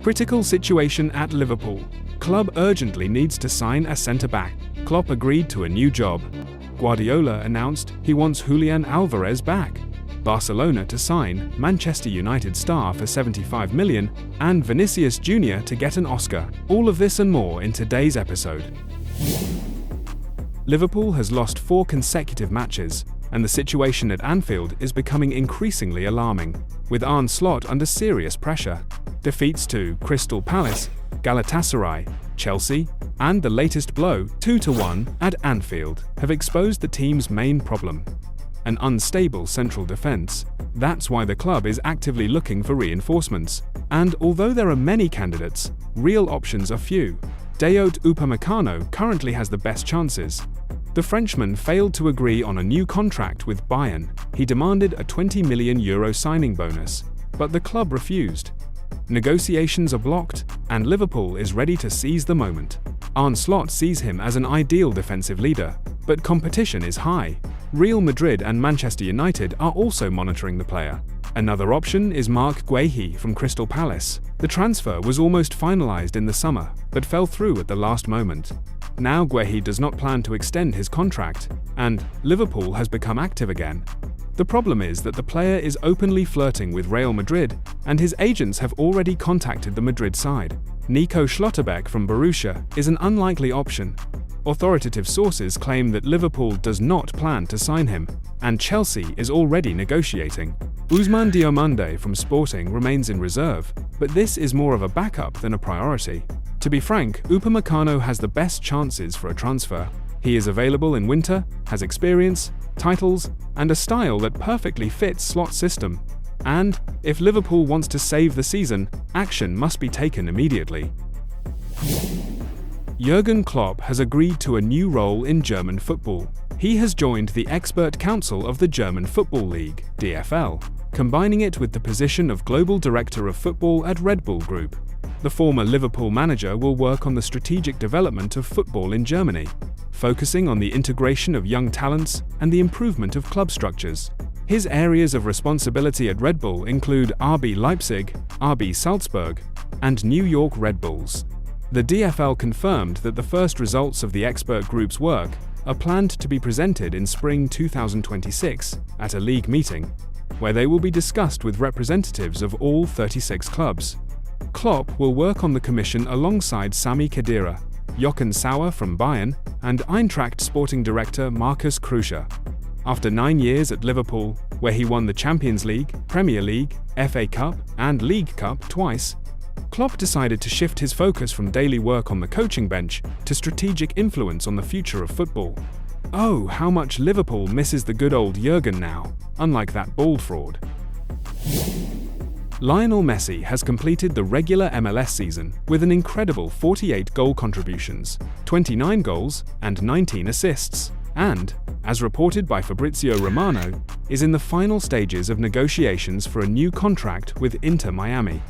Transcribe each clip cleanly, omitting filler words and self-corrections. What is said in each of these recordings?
Critical situation at Liverpool. Club urgently needs to sign a centre-back. Klopp agreed to a new job. Guardiola announced he wants Julián Álvarez back. Barcelona to sign Manchester United star for 75 million, and Vinicius Jr. to get an Oscar. All of this and more in today's episode. Liverpool has lost 4 consecutive matches, and the situation at Anfield is becoming increasingly alarming, with Arne Slot under serious pressure. Defeats to Crystal Palace, Galatasaray, Chelsea, and the latest blow, 2-1, at Anfield, have exposed the team's main problem: an unstable central defence. That's why the club is actively looking for reinforcements. And although there are many candidates, real options are few. Dayot Upamecano currently has the best chances. The Frenchman failed to agree on a new contract with Bayern. He demanded a €20 million signing bonus, but the club refused. Negotiations are blocked, and Liverpool is ready to seize the moment. Arne Slot sees him as an ideal defensive leader, but competition is high. Real Madrid and Manchester United are also monitoring the player. Another option is Marc Guéhi from Crystal Palace. The transfer was almost finalised in the summer, but fell through at the last moment. Now Guéhi does not plan to extend his contract, and Liverpool has become active again. The problem is that the player is openly flirting with Real Madrid, and his agents have already contacted the Madrid side. Nico Schlotterbeck from Borussia is an unlikely option. Authoritative sources claim that Liverpool does not plan to sign him, and Chelsea is already negotiating. Ousmane Diomande from Sporting remains in reserve, but this is more of a backup than a priority. To be frank, Upamecano has the best chances for a transfer. He is available in winter, has experience, titles, and a style that perfectly fits Slot's system. And, if Liverpool wants to save the season, action must be taken immediately. Jürgen Klopp has agreed to a new role in German football. He has joined the Expert Council of the German Football League, DFL, combining it with the position of Global Director of Football at Red Bull Group. The former Liverpool manager will work on the strategic development of football in Germany, focusing on the integration of young talents and the improvement of club structures. His areas of responsibility at Red Bull include RB Leipzig, RB Salzburg, and New York Red Bulls. The DFL confirmed that the first results of the expert group's work are planned to be presented in spring 2026 at a league meeting, where they will be discussed with representatives of all 36 clubs. Klopp will work on the commission alongside Sami Khedira, Jochen Sauer from Bayern, and Eintracht sporting director Markus Kruscher. After 9 years at Liverpool, where he won the Champions League, Premier League, FA Cup, and League Cup twice, Klopp decided to shift his focus from daily work on the coaching bench to strategic influence on the future of football. Oh, how much Liverpool misses the good old Jürgen now, unlike that bald fraud. Lionel Messi has completed the regular MLS season with an incredible 48 goal contributions, 29 goals, and 19 assists, and, as reported by Fabrizio Romano, is in the final stages of negotiations for a new contract with Inter Miami.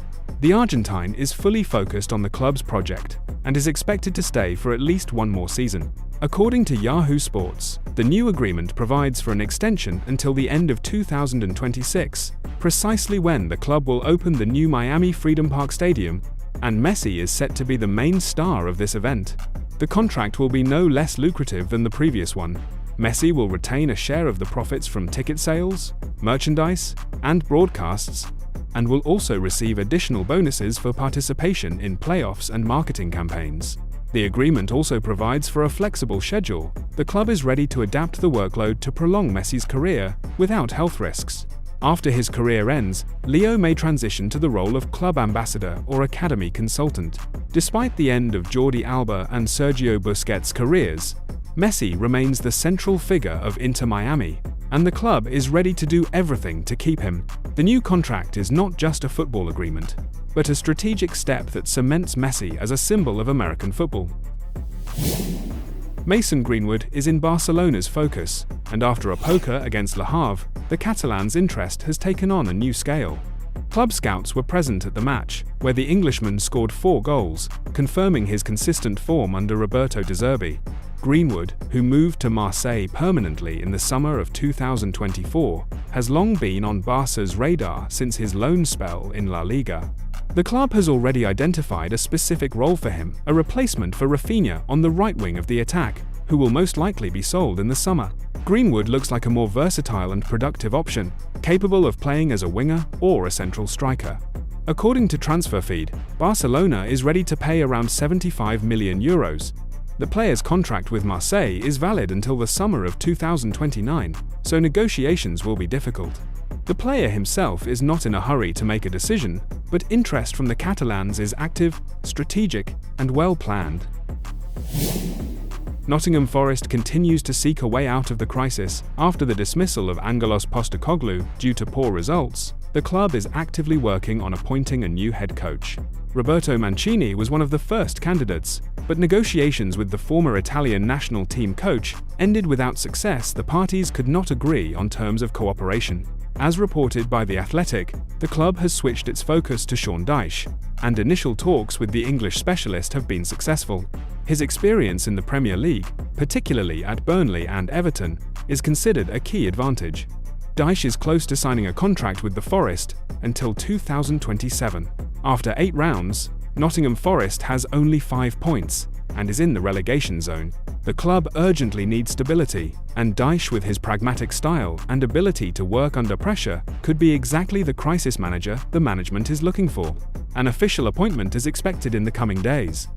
The Argentine is fully focused on the club's project and is expected to stay for at least one more season. According to Yahoo Sports, the new agreement provides for an extension until the end of 2026, precisely when the club will open the new Miami Freedom Park Stadium, and Messi is set to be the main star of this event. The contract will be no less lucrative than the previous one. Messi will retain a share of the profits from ticket sales, merchandise, and broadcasts, and will also receive additional bonuses for participation in playoffs and marketing campaigns. The agreement also provides for a flexible schedule. The club is ready to adapt the workload to prolong Messi's career without health risks. After his career ends, Leo may transition to the role of club ambassador or academy consultant. Despite the end of Jordi Alba and Sergio Busquets' careers, Messi remains the central figure of Inter Miami, and the club is ready to do everything to keep him. The new contract is not just a football agreement, but a strategic step that cements Messi as a symbol of American football. Mason Greenwood is in Barcelona's focus, and after a poker against Le Havre, the Catalans' interest has taken on a new scale. Club scouts were present at the match, where the Englishman scored 4 goals, confirming his consistent form under Roberto De Zerbi. Greenwood, who moved to Marseille permanently in the summer of 2024, has long been on Barca's radar since his loan spell in La Liga. The club has already identified a specific role for him, a replacement for Raphinha on the right wing of the attack, who will most likely be sold in the summer. Greenwood looks like a more versatile and productive option, capable of playing as a winger or a central striker. According to TransferFeed, Barcelona is ready to pay around €75 million. The player's contract with Marseille is valid until the summer of 2029, so negotiations will be difficult. The player himself is not in a hurry to make a decision, but interest from the Catalans is active, strategic, and well planned. Nottingham Forest continues to seek a way out of the crisis. After the dismissal of Angelos Postecoglou due to poor results, the club is actively working on appointing a new head coach. Roberto Mancini was one of the first candidates, but negotiations with the former Italian national team coach ended without success. The parties could not agree on terms of cooperation. As reported by The Athletic, the club has switched its focus to Sean Dyche, and initial talks with the English specialist have been successful. His experience in the Premier League, particularly at Burnley and Everton, is considered a key advantage. Dyche is close to signing a contract with the Forest until 2027. After 8 rounds, Nottingham Forest has only 5 points and is in the relegation zone. The club urgently needs stability, and Dyche, with his pragmatic style and ability to work under pressure, could be exactly the crisis manager the management is looking for. An official appointment is expected in the coming days.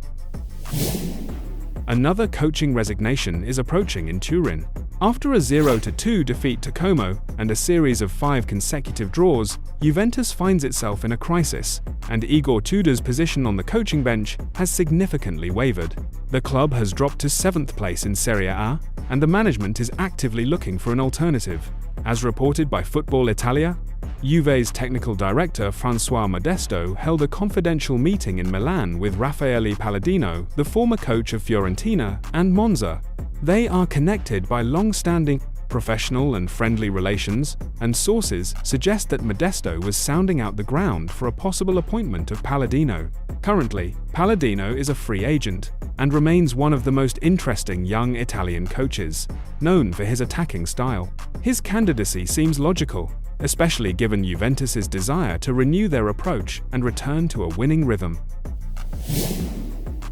Another coaching resignation is approaching in Turin. After a 0-2 defeat to Como and a series of 5 consecutive draws, Juventus finds itself in a crisis, and Igor Tudor's position on the coaching bench has significantly wavered. The club has dropped to 7th place in Serie A, and the management is actively looking for an alternative. As reported by Football Italia, Juve's technical director François Modesto held a confidential meeting in Milan with Raffaele Palladino, the former coach of Fiorentina and Monza. They are connected by long-standing professional and friendly relations, and sources suggest that Modesto was sounding out the ground for a possible appointment of Palladino. Currently, Palladino is a free agent and remains one of the most interesting young Italian coaches, known for his attacking style. His candidacy seems logical, especially given Juventus's desire to renew their approach and return to a winning rhythm.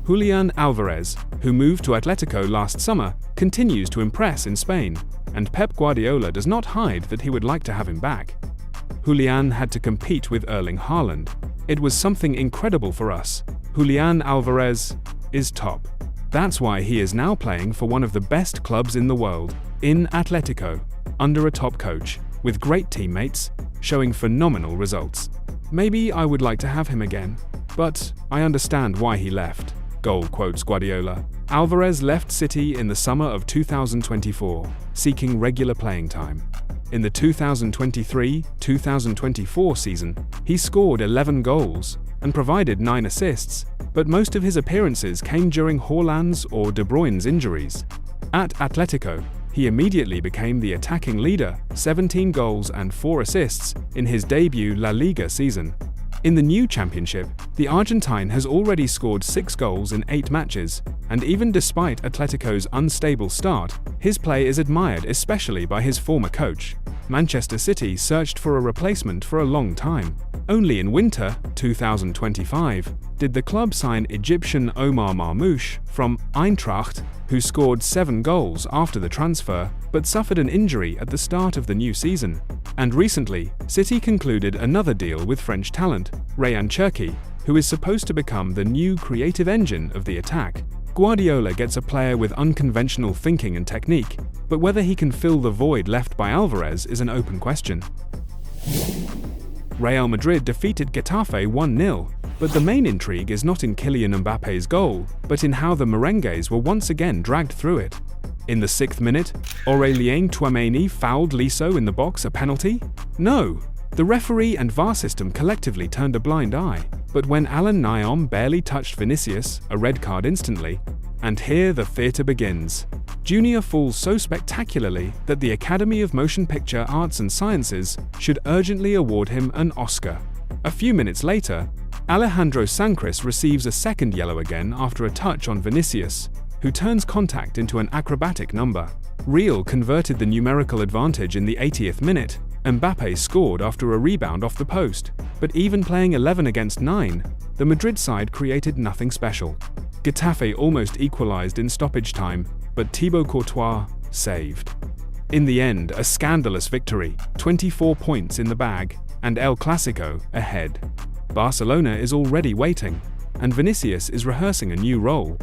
Julián Álvarez, who moved to Atletico last summer, continues to impress in Spain, and Pep Guardiola does not hide that he would like to have him back. Julián had to compete with Erling Haaland. It was something incredible for us. Julián Álvarez is top. That's why he is now playing for one of the best clubs in the world, in Atletico, under a top coach, with great teammates, showing phenomenal results. Maybe I would like to have him again, but I understand why he left. Goal quotes Guardiola. Alvarez left City in the summer of 2024, seeking regular playing time. In the 2023-2024 season, he scored 11 goals and provided 9 assists, but most of his appearances came during Haaland's or De Bruyne's injuries. At Atletico, he immediately became the attacking leader, 17 goals and 4 assists in his debut La Liga season. In the new championship, the Argentine has already scored 6 goals in 8 matches, and even despite Atletico's unstable start, his play is admired especially by his former coach. Manchester City searched for a replacement for a long time. Only in winter 2025 did the club sign Egyptian Omar Marmoush from Eintracht, who scored 7 goals after the transfer but suffered an injury at the start of the new season. And recently, City concluded another deal with French talent, Rayan Cherki, who is supposed to become the new creative engine of the attack. Guardiola gets a player with unconventional thinking and technique, but whether he can fill the void left by Alvarez is an open question. Real Madrid defeated Getafe 1-0, but the main intrigue is not in Kylian Mbappe's goal, but in how the Merengues were once again dragged through it. In the 6th minute, Aurélien Tchouaméni fouled Liso in the box, a penalty? No! The referee and VAR system collectively turned a blind eye, but when Alan Nyom barely touched Vinicius, a red card instantly. And here the theatre begins. Junior falls so spectacularly that the Academy of Motion Picture Arts and Sciences should urgently award him an Oscar. A few minutes later, Alejandro Sancris receives a second yellow again after a touch on Vinicius, who turns contact into an acrobatic number. Real converted the numerical advantage in the 80th minute, Mbappe scored after a rebound off the post, but even playing 11 against 9, the Madrid side created nothing special. Getafe almost equalized in stoppage time, but Thibaut Courtois saved. In the end, a scandalous victory, 24 points in the bag, and El Clasico ahead. Barcelona is already waiting, and Vinicius is rehearsing a new role.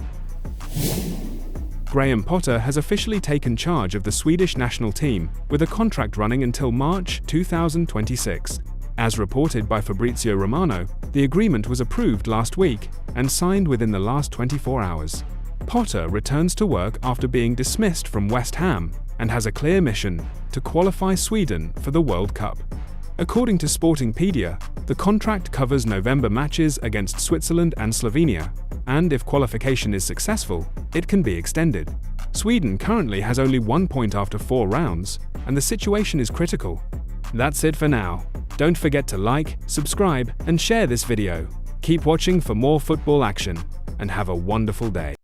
Graham Potter has officially taken charge of the Swedish national team, with a contract running until March 2026. As reported by Fabrizio Romano, the agreement was approved last week and signed within the last 24 hours. Potter returns to work after being dismissed from West Ham and has a clear mission to qualify Sweden for the World Cup. According to Sportingpedia, the contract covers November matches against Switzerland and Slovenia, and if qualification is successful, it can be extended. Sweden currently has only 1 point after 4 rounds, and the situation is critical. That's it for now. Don't forget to like, subscribe, and share this video. Keep watching for more football action, and have a wonderful day.